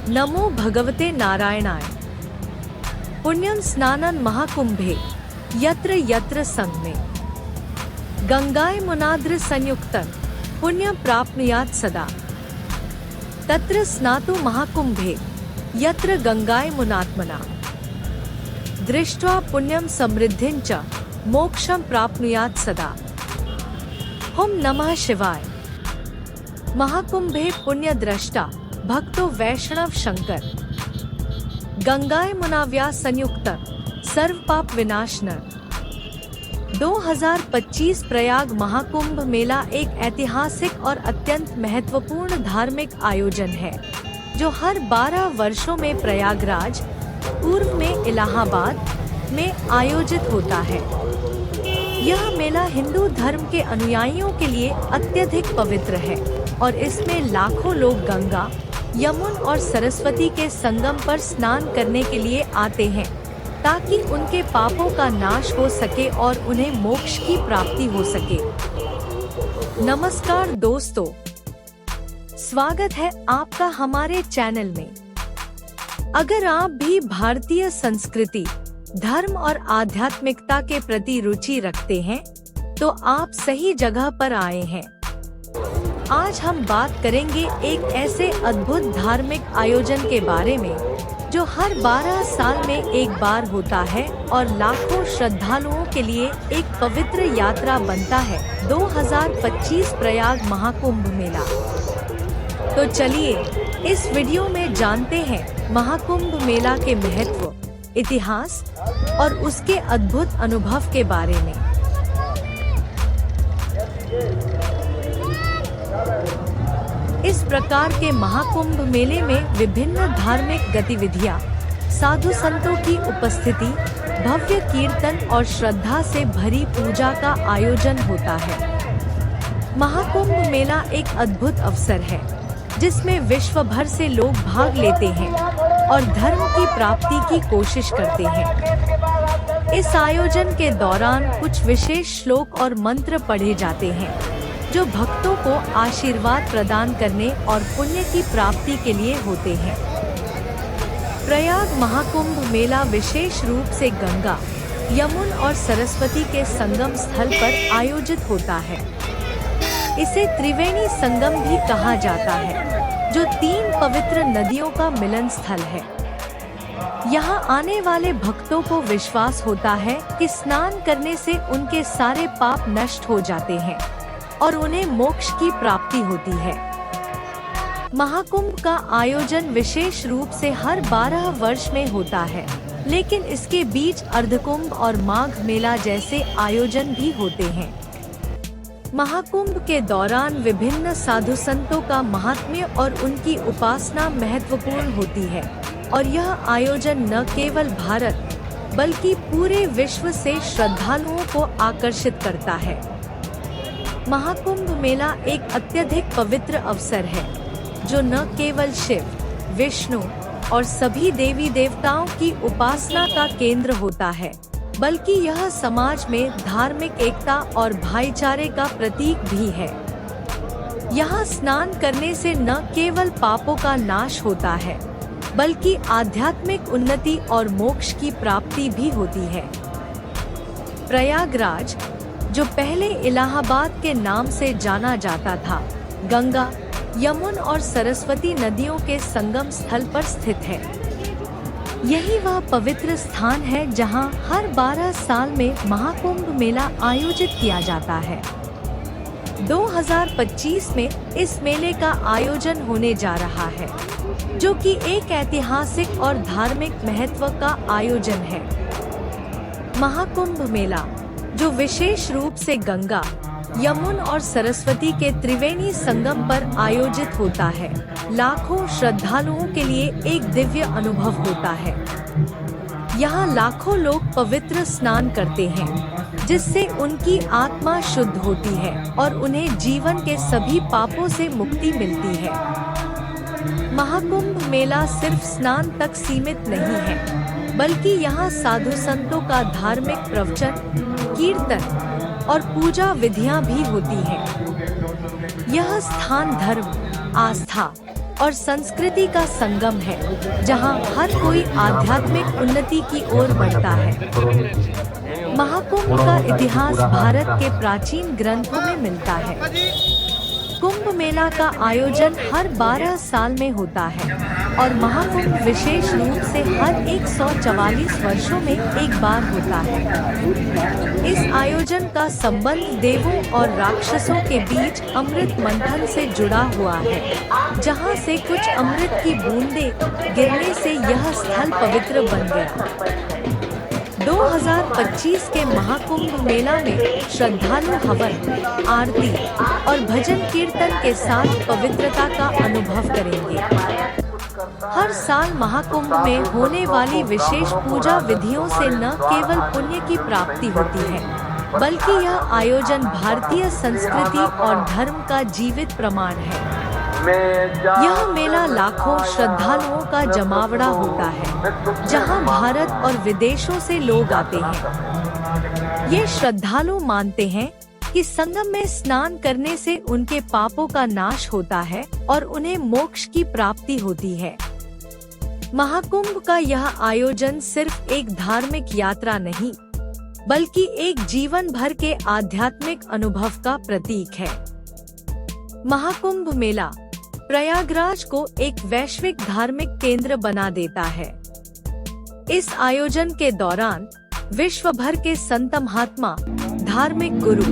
नमो भगवते नारायणाय। पुण्यं स्नानं महाकुंभे यत्र यत्र संगमे गंगाय मुनाद्र संयुक्तं पुण्यं प्राप्नुयात् सदा। तत्र स्नातु महाकुंभे यत्र गंगाय मुनात्मना दृष्ट्वा पुण्यं समृद्धिं च मोक्षं प्राप्नुयात् सदा। ओम नमः शिवाय। महाकुंभे पुण्य द्रष्टा भक्तो वैष्णव शंकर गंगाय मुनाव्या संयुक्त सर्व पाप विनाशनर। 2025 प्रयाग महाकुंभ मेला एक ऐतिहासिक और अत्यंत महत्वपूर्ण धार्मिक आयोजन है जो हर 12 वर्षों में प्रयागराज, पूर्व में इलाहाबाद में आयोजित होता है। यह मेला हिंदू धर्म के अनुयायियों के लिए अत्यधिक पवित्र है और इसमें लाखों लोग गंगा, यमुना और सरस्वती के संगम पर स्नान करने के लिए आते हैं ताकि उनके पापों का नाश हो सके और उन्हें मोक्ष की प्राप्ति हो सके। नमस्कार दोस्तों, स्वागत है आपका हमारे चैनल में। अगर आप भी भारतीय संस्कृति, धर्म और आध्यात्मिकता के प्रति रुचि रखते हैं तो आप सही जगह पर आए हैं। आज हम बात करेंगे एक ऐसे अद्भुत धार्मिक आयोजन के बारे में जो हर 12 साल में एक बार होता है और लाखों श्रद्धालुओं के लिए एक पवित्र यात्रा बनता है। 2025 प्रयाग महाकुंभ मेला। तो चलिए इस वीडियो में जानते हैं महाकुंभ मेला के महत्व, इतिहास और उसके अद्भुत अनुभव के बारे में। इस प्रकार के महाकुंभ मेले में विभिन्न धार्मिक गतिविधियां, साधु संतों की उपस्थिति, भव्य कीर्तन और श्रद्धा से भरी पूजा का आयोजन होता है। महाकुंभ मेला एक अद्भुत अवसर है जिसमें विश्व भर से लोग भाग लेते हैं और धर्म की प्राप्ति की कोशिश करते हैं। इस आयोजन के दौरान कुछ विशेष श्लोक और मंत्र पढ़े जाते हैं जो भक्तों को आशीर्वाद प्रदान करने और पुण्य की प्राप्ति के लिए होते हैं। प्रयाग महाकुंभ मेला विशेष रूप से गंगा, यमुना और सरस्वती के संगम स्थल पर आयोजित होता है। इसे त्रिवेणी संगम भी कहा जाता है जो 3 पवित्र नदियों का मिलन स्थल है। यहाँ आने वाले भक्तों को विश्वास होता है कि स्नान करने से उनके सारे पाप नष्ट हो जाते हैं और उन्हें मोक्ष की प्राप्ति होती है। महाकुंभ का आयोजन विशेष रूप से हर 12 वर्ष में होता है, लेकिन इसके बीच अर्धकुंभ और माघ मेला जैसे आयोजन भी होते हैं। महाकुंभ के दौरान विभिन्न साधु संतों का महात्म्य और उनकी उपासना महत्वपूर्ण होती है और यह आयोजन न केवल भारत बल्कि पूरे विश्व से श्रद्धालुओं को आकर्षित करता है। महाकुंभ मेला एक अत्यधिक पवित्र अवसर है जो न केवल शिव, विष्णु और सभी देवी देवताओं की उपासना का केंद्र होता है, बल्कि यह समाज में धार्मिक एकता और भाईचारे का प्रतीक भी है। यहाँ स्नान करने से न केवल पापों का नाश होता है, बल्कि आध्यात्मिक उन्नति और मोक्ष की प्राप्ति भी होती है। प्रयागराज, जो पहले इलाहाबाद के नाम से जाना जाता था, गंगा, यमुना और सरस्वती नदियों के संगम स्थल पर स्थित है। यही वह पवित्र स्थान है जहां हर 12 साल में महाकुंभ मेला आयोजित किया जाता है। 2025 में इस मेले का आयोजन होने जा रहा है, जो कि एक ऐतिहासिक और धार्मिक महत्व का आयोजन है। महाकुंभ मेला, जो विशेष रूप से गंगा, यमुना और सरस्वती के त्रिवेणी संगम पर आयोजित होता है, लाखों श्रद्धालुओं के लिए एक दिव्य अनुभव होता है। यहाँ लाखों लोग पवित्र स्नान करते हैं, जिससे उनकी आत्मा शुद्ध होती है और उन्हें जीवन के सभी पापों से मुक्ति मिलती है। महाकुंभ मेला सिर्फ स्नान तक सीमित नहीं है, बल्कि यहाँ साधु संतों का धार्मिक प्रवचन, कीर्तन और पूजा विधियां भी होती हैं। यह स्थान धर्म, आस्था और संस्कृति का संगम है, जहां हर कोई आध्यात्मिक उन्नति की ओर बढ़ता है। महाकुंभ का इतिहास भारत के प्राचीन ग्रंथों में मिलता है। कुंभ मेला का आयोजन हर 12 साल में होता है और महाकुंभ विशेष रूप से हर 144 वर्षों में एक बार होता है। इस आयोजन का संबंध देवों और राक्षसों के बीच अमृत मंथन से जुड़ा हुआ है, जहां से कुछ अमृत की बूंदें गिरने से यह स्थल पवित्र बन गया। 2025 के महाकुंभ मेला में श्रद्धालु हवन, आरती और भजन कीर्तन के साथ पवित्रता का अनुभव करेंगे। हर साल महाकुंभ में होने वाली विशेष पूजा विधियों से न केवल पुण्य की प्राप्ति होती है, बल्कि यह आयोजन भारतीय संस्कृति और धर्म का जीवित प्रमाण है। यह मेला लाखों श्रद्धालुओं का जमावड़ा होता है, जहां भारत और विदेशों से लोग आते हैं। ये श्रद्धालु मानते हैं कि संगम में स्नान करने से उनके पापों का नाश होता है और उन्हें मोक्ष की प्राप्ति होती है। महाकुंभ का यह आयोजन सिर्फ एक धार्मिक यात्रा नहीं, बल्कि एक जीवन भर के आध्यात्मिक अनुभव का प्रतीक है। महाकुंभ मेला प्रयागराज को एक वैश्विक धार्मिक केंद्र बना देता है। इस आयोजन के दौरान विश्व भर के संत महात्मा, धार्मिक गुरु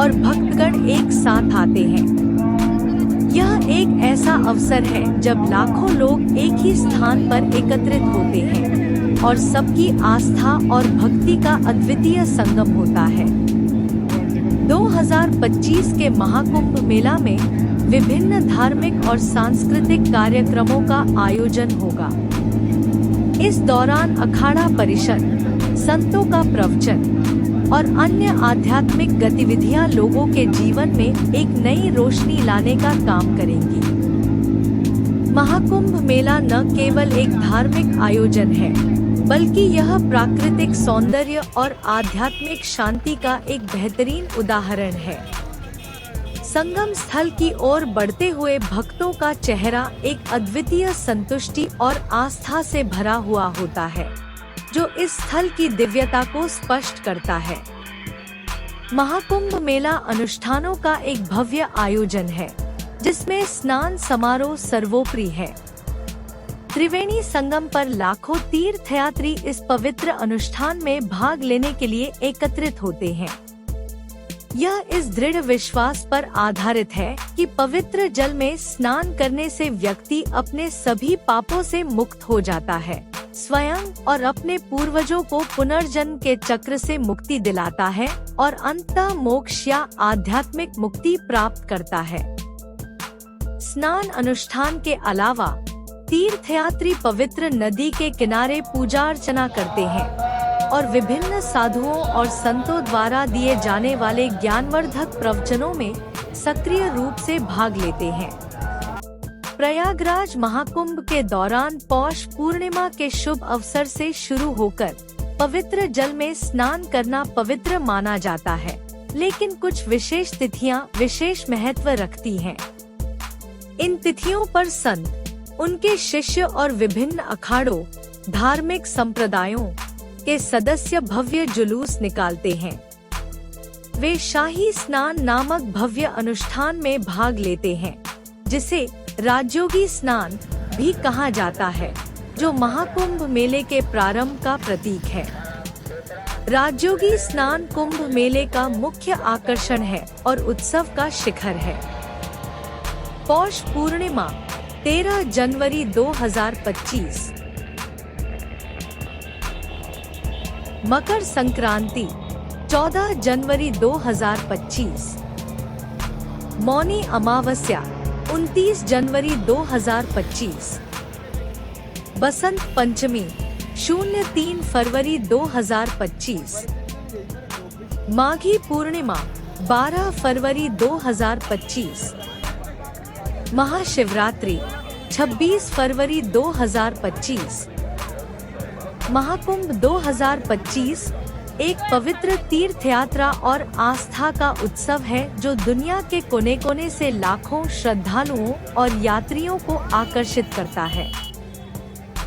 और भक्तगण एक साथ आते हैं। यह एक ऐसा अवसर है जब लाखों लोग एक ही स्थान पर एकत्रित होते हैं और सबकी आस्था और भक्ति का अद्वितीय संगम होता है। 2025 के महाकुंभ मेला में विभिन्न धार्मिक और सांस्कृतिक कार्यक्रमों का आयोजन होगा। इस दौरान अखाड़ा परिषद, संतों का प्रवचन और अन्य आध्यात्मिक गतिविधियां लोगों के जीवन में एक नई रोशनी लाने का काम करेंगी। महाकुंभ मेला न केवल एक धार्मिक आयोजन है, बल्कि यह प्राकृतिक सौंदर्य और आध्यात्मिक शांति का एक बेहतरीन उदाहरण है। संगम स्थल की ओर बढ़ते हुए भक्तों का चेहरा एक अद्वितीय संतुष्टि और आस्था से भरा हुआ होता है, जो इस स्थल की दिव्यता को स्पष्ट करता है। महाकुंभ मेला अनुष्ठानों का एक भव्य आयोजन है, जिसमें स्नान समारोह सर्वोपरि है। त्रिवेणी संगम पर लाखों तीर्थयात्री इस पवित्र अनुष्ठान में भाग लेने के लिए एकत्रित होते हैं। यह इस दृढ़ विश्वास पर आधारित है कि पवित्र जल में स्नान करने से व्यक्ति अपने सभी पापों से मुक्त हो जाता है, स्वयं और अपने पूर्वजों को पुनर्जन्म के चक्र से मुक्ति दिलाता है और अंततः मोक्ष या आध्यात्मिक मुक्ति प्राप्त करता है। स्नान अनुष्ठान के अलावा तीर्थयात्री पवित्र नदी के किनारे पूजा अर्चना करते हैं और विभिन्न साधुओं और संतों द्वारा दिए जाने वाले ज्ञानवर्धक प्रवचनों में सक्रिय रूप से भाग लेते हैं। प्रयागराज महाकुंभ के दौरान पौष पूर्णिमा के शुभ अवसर से शुरू होकर पवित्र जल में स्नान करना पवित्र माना जाता है, लेकिन कुछ विशेष तिथियां विशेष महत्व रखती हैं। इन तिथियों पर संत, उनके शिष्य और विभिन्न अखाड़ों, धार्मिक संप्रदायों के सदस्य भव्य जुलूस निकालते हैं। वे शाही स्नान नामक भव्य अनुष्ठान में भाग लेते हैं, जिसे राजयोगी स्नान भी कहा जाता है, जो महाकुंभ मेले के प्रारंभ का प्रतीक है। राजयोगी स्नान कुंभ मेले का मुख्य आकर्षण है और उत्सव का शिखर है। पौष पूर्णिमा 13 जनवरी 2025, मकर संक्रांति 14 जनवरी 2025, मौनी अमावस्या 29 जनवरी 2025, बसंत पंचमी 03 फरवरी 2025, माघी पूर्णिमा 12 फरवरी 2025, महाशिवरात्रि 26 फरवरी 2025, महाकुंभ 2025 एक पवित्र तीर्थ यात्रा और आस्था का उत्सव है जो दुनिया के कोने-कोने से लाखों श्रद्धालुओं और यात्रियों को आकर्षित करता है।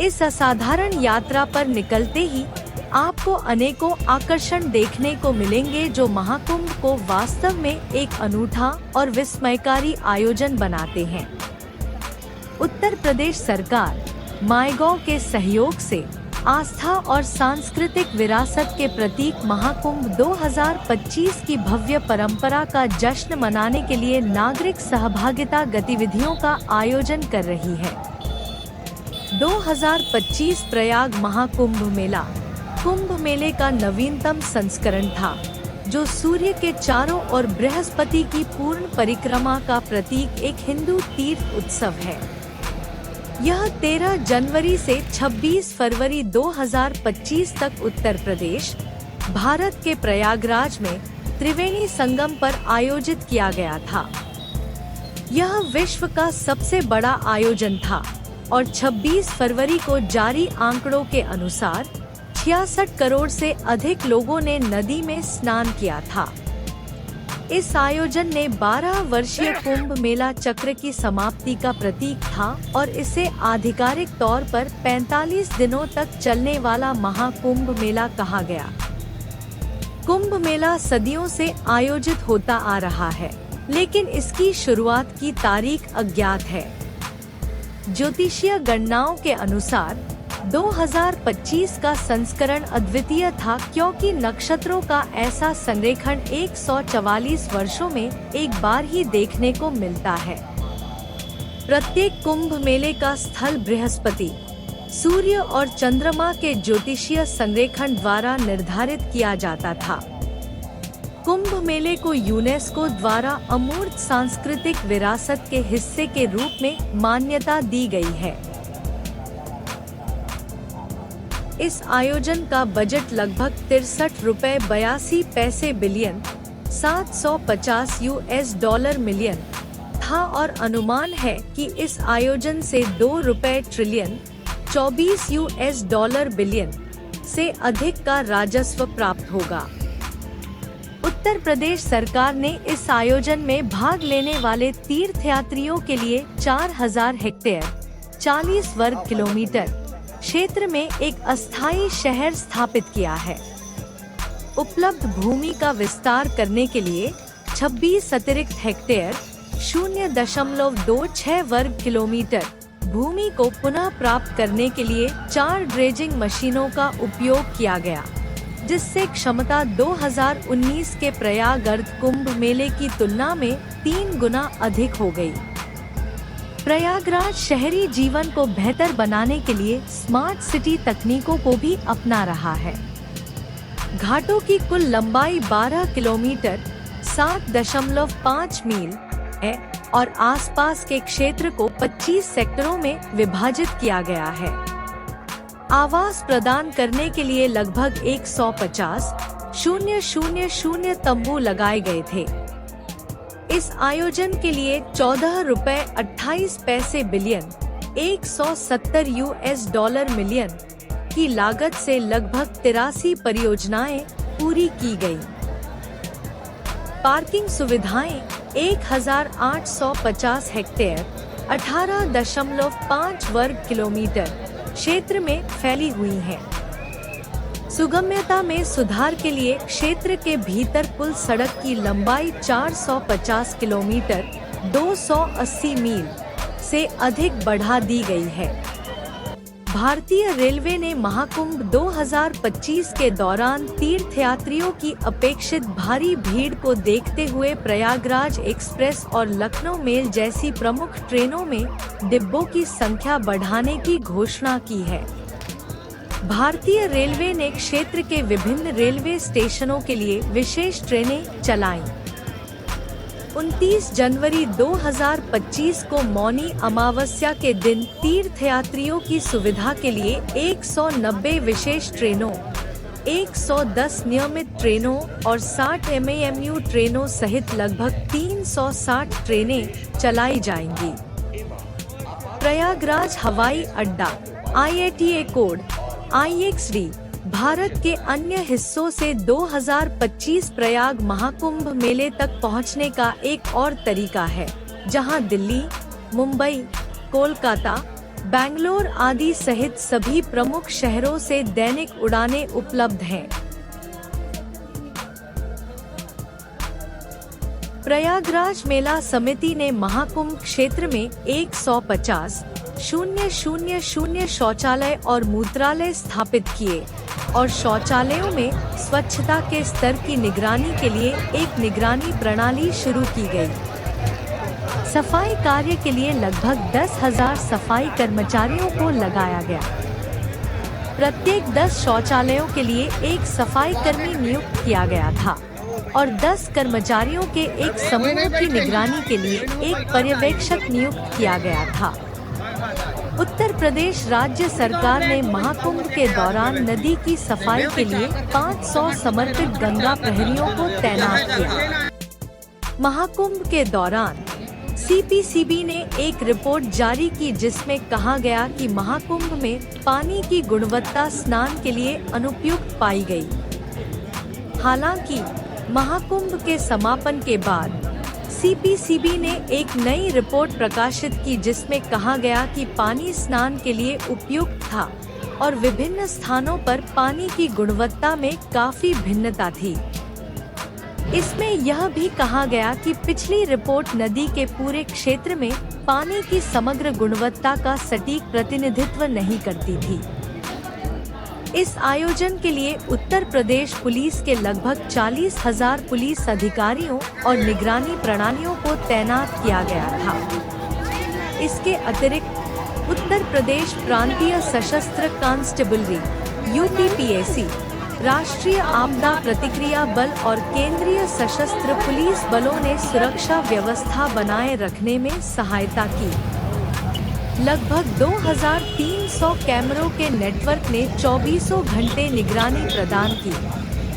इस असाधारण यात्रा पर निकलते ही आपको अनेकों आकर्षण देखने को मिलेंगे जो महाकुंभ को वास्तव में एक अनूठा और विस्मयकारी आयोजन बनाते हैं। उत्तर प्रदेश सरकार माईगॉव के सहयोग से आस्था और सांस्कृतिक विरासत के प्रतीक महाकुंभ 2025 की भव्य परंपरा का जश्न मनाने के लिए नागरिक सहभागिता गतिविधियों का आयोजन कर रही है। 2025 प्रयाग महाकुंभ मेला कुंभ मेले का नवीनतम संस्करण था, जो सूर्य के चारों ओर बृहस्पति की पूर्ण परिक्रमा का प्रतीक एक हिंदू तीर्थ उत्सव है। यह 13 जनवरी से 26 फरवरी 2025 तक उत्तर प्रदेश, भारत के प्रयागराज में त्रिवेणी संगम पर आयोजित किया गया था। यह विश्व का सबसे बड़ा आयोजन था और 26 फरवरी को जारी आंकड़ों के अनुसार 66 करोड़ से अधिक लोगों ने नदी में स्नान किया था। इस आयोजन ने 12 वर्षीय कुंभ मेला चक्र की समाप्ति का प्रतीक था और इसे आधिकारिक तौर पर 45 दिनों तक चलने वाला महाकुंभ मेला कहा गया। कुंभ मेला सदियों से आयोजित होता आ रहा है, लेकिन इसकी शुरुआत की तारीख अज्ञात है। ज्योतिषीय गणनाओं के अनुसार 2025 का संस्करण अद्वितीय था क्योंकि नक्षत्रों का ऐसा संरेखण 144 वर्षों में एक बार ही देखने को मिलता है। प्रत्येक कुंभ मेले का स्थल बृहस्पति, सूर्य और चंद्रमा के ज्योतिषीय संरेखण द्वारा निर्धारित किया जाता था। कुंभ मेले को यूनेस्को द्वारा अमूर्त सांस्कृतिक विरासत के हिस्से के रूप में मान्यता दी गई है। इस आयोजन का बजट लगभग 63.82 बिलियन $750 मिलियन था और अनुमान है कि इस आयोजन से ₹2 ट्रिलियन $24 बिलियन से अधिक का राजस्व प्राप्त होगा। उत्तर प्रदेश सरकार ने इस आयोजन में भाग लेने वाले तीर्थयात्रियों के लिए 4000 हेक्टेयर 40 वर्ग किलोमीटर क्षेत्र में एक अस्थायी शहर स्थापित किया है। उपलब्ध भूमि का विस्तार करने के लिए 26 अतिरिक्त हेक्टेयर 0.26 वर्ग किलोमीटर भूमि को पुनः प्राप्त करने के लिए 4 ड्रेजिंग मशीनों का उपयोग किया गया, जिससे क्षमता 2019 के प्रयाग अर्ध कुंभ मेले की तुलना में 3 गुना अधिक हो गई। प्रयागराज शहरी जीवन को बेहतर बनाने के लिए स्मार्ट सिटी तकनीकों को भी अपना रहा है। घाटों की कुल लंबाई 12 किलोमीटर 7.5 मील है और आसपास के क्षेत्र को 25 सेक्टरों में विभाजित किया गया है। आवास प्रदान करने के लिए लगभग 150,000 तंबू लगाए गए थे। इस आयोजन के लिए ₹14.28 बिलियन $170 मिलियन की लागत से लगभग 83 परियोजनाएं पूरी की गयी। पार्किंग सुविधाएं 1850 हेक्टेयर 18.5 वर्ग किलोमीटर क्षेत्र में फैली हुई हैं। सुगम्यता में सुधार के लिए क्षेत्र के भीतर पुल सड़क की लंबाई 450 किलोमीटर 280 मील से अधिक बढ़ा दी गई है। भारतीय रेलवे ने महाकुंभ 2025 के दौरान तीर्थयात्रियों की अपेक्षित भारी भीड़ को देखते हुए प्रयागराज एक्सप्रेस और लखनऊ मेल जैसी प्रमुख ट्रेनों में डिब्बों की संख्या बढ़ाने की घोषणा की है। भारतीय रेलवे ने क्षेत्र के विभिन्न रेलवे स्टेशनों के लिए विशेष ट्रेनें चलाईं। 29 जनवरी 2025 को मौनी अमावस्या के दिन तीर्थयात्रियों की सुविधा के लिए 190 विशेष ट्रेनों, 110 नियमित ट्रेनों और 60 एमएएमयू ट्रेनों सहित लगभग 360 ट्रेनें चलाई जाएंगी। प्रयागराज हवाई अड्डा IATA कोड IXD भारत के अन्य हिस्सों से 2025 प्रयाग महाकुंभ मेले तक पहुंचने का एक और तरीका है, जहां दिल्ली, मुंबई, कोलकाता, बेंगलोर आदि सहित सभी प्रमुख शहरों से दैनिक उड़ानें उपलब्ध हैं। प्रयागराज मेला समिति ने महाकुंभ क्षेत्र में 150,000 शौचालय और मूत्रालय स्थापित किए और शौचालयों में स्वच्छता के स्तर की निगरानी के लिए एक निगरानी प्रणाली शुरू की गई। सफाई कार्य के लिए लगभग 10,000 सफाई कर्मचारियों को लगाया गया। प्रत्येक 10 शौचालयों के लिए एक सफाई कर्मी नियुक्त किया गया था और 10 कर्मचारियों के एक समूह की निगरानी के लिए एक पर्यवेक्षक नियुक्त किया गया था। उत्तर प्रदेश राज्य सरकार ने महाकुंभ के दौरान नदी की सफाई के लिए 500 समर्पित गंगा प्रहरियों को तैनात किया। महाकुंभ के दौरान सीपीसीबी ने एक रिपोर्ट जारी की जिसमें कहा गया कि महाकुंभ में पानी की गुणवत्ता स्नान के लिए अनुपयुक्त पाई गई। हालांकि महाकुंभ के समापन के बाद सीपीसीबी ने एक नई रिपोर्ट प्रकाशित की जिसमें कहा गया कि पानी स्नान के लिए उपयुक्त था और विभिन्न स्थानों पर पानी की गुणवत्ता में काफी भिन्नता थी। इसमें यह भी कहा गया कि पिछली रिपोर्ट नदी के पूरे क्षेत्र में पानी की समग्र गुणवत्ता का सटीक प्रतिनिधित्व नहीं करती थी। इस आयोजन के लिए उत्तर प्रदेश पुलिस के लगभग 40,000 पुलिस अधिकारियों और निगरानी प्रणालियों को तैनात किया गया था। इसके अतिरिक्त उत्तर प्रदेश प्रांतीय सशस्त्र कांस्टेबलरी (UPPAC), राष्ट्रीय आपदा प्रतिक्रिया बल और केंद्रीय सशस्त्र पुलिस बलों ने सुरक्षा व्यवस्था बनाए रखने में सहायता की। लगभग 2,300 कैमरों के नेटवर्क ने 24 घंटे निगरानी प्रदान की,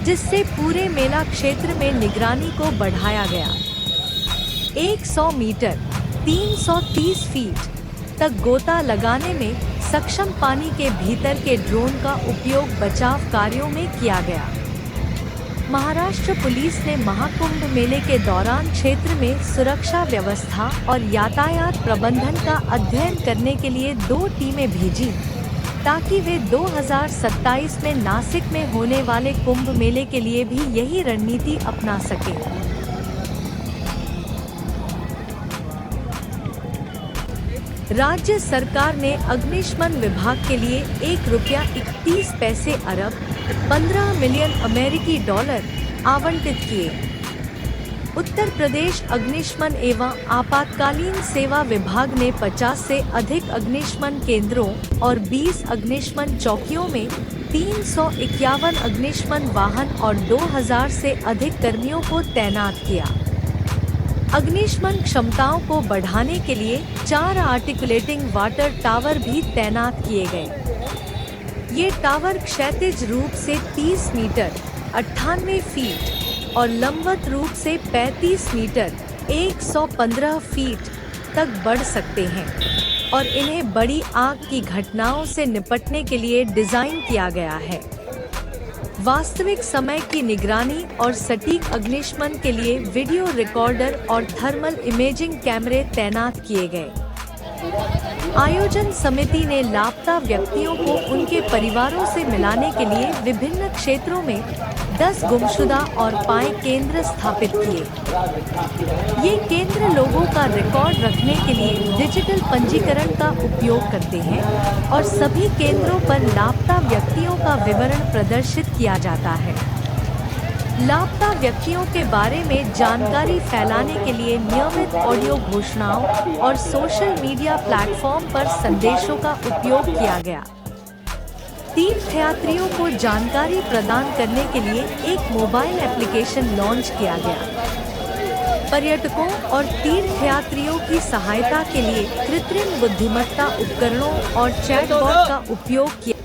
जिससे पूरे मेला क्षेत्र में निगरानी को बढ़ाया गया। 100 मीटर 330 फीट तक गोता लगाने में सक्षम पानी के भीतर के ड्रोन का उपयोग बचाव कार्यों में किया गया। महाराष्ट्र पुलिस ने महाकुंभ मेले के दौरान क्षेत्र में सुरक्षा व्यवस्था और यातायात प्रबंधन का अध्ययन करने के लिए 2 टीमें भेजी, ताकि वे 2027 में नासिक में होने वाले कुंभ मेले के लिए भी यही रणनीति अपना सकें। राज्य सरकार ने अग्निशमन विभाग के लिए ₹1.31 अरब 15 मिलियन अमेरिकी डॉलर आवंटित किए। उत्तर प्रदेश अग्निशमन एवं आपातकालीन सेवा विभाग ने 50 से अधिक अग्निशमन केंद्रों और 20 अग्निशमन चौकियों में 351 अग्निशमन वाहन और 2000 से अधिक कर्मियों को तैनात किया। अग्निशमन क्षमताओं को बढ़ाने के लिए 4 आर्टिकुलेटिंग वाटर टावर भी तैनात किए गए। ये टावर क्षैतिज रूप से 30 मीटर 98 फीट और लंबवत रूप से 35 मीटर 115 फीट तक बढ़ सकते हैं और इन्हें बड़ी आग की घटनाओं से निपटने के लिए डिजाइन किया गया है। वास्तविक समय की निगरानी और सटीक अग्निशमन के लिए वीडियो रिकॉर्डर और थर्मल इमेजिंग कैमरे तैनात किए गए। आयोजन समिति ने लापता व्यक्तियों को उनके परिवारों से मिलाने के लिए विभिन्न क्षेत्रों में 10 गुमशुदा और पाए केंद्र स्थापित किए। ये केंद्र लोगों का रिकॉर्ड रखने के लिए डिजिटल पंजीकरण का उपयोग करते हैं और सभी केंद्रों पर लापता व्यक्तियों का विवरण प्रदर्शित किया जाता है। लापता व्यक्तियों के बारे में जानकारी फैलाने के लिए नियमित ऑडियो घोषणाओं और सोशल मीडिया प्लेटफॉर्म पर संदेशों का उपयोग किया गया। तीर्थयात्रियों को जानकारी प्रदान करने के लिए एक मोबाइल एप्लीकेशन लॉन्च किया गया। पर्यटकों और तीर्थयात्रियों की सहायता के लिए कृत्रिम बुद्धिमत्ता उपकरणों और चैटबॉट का उपयोग किया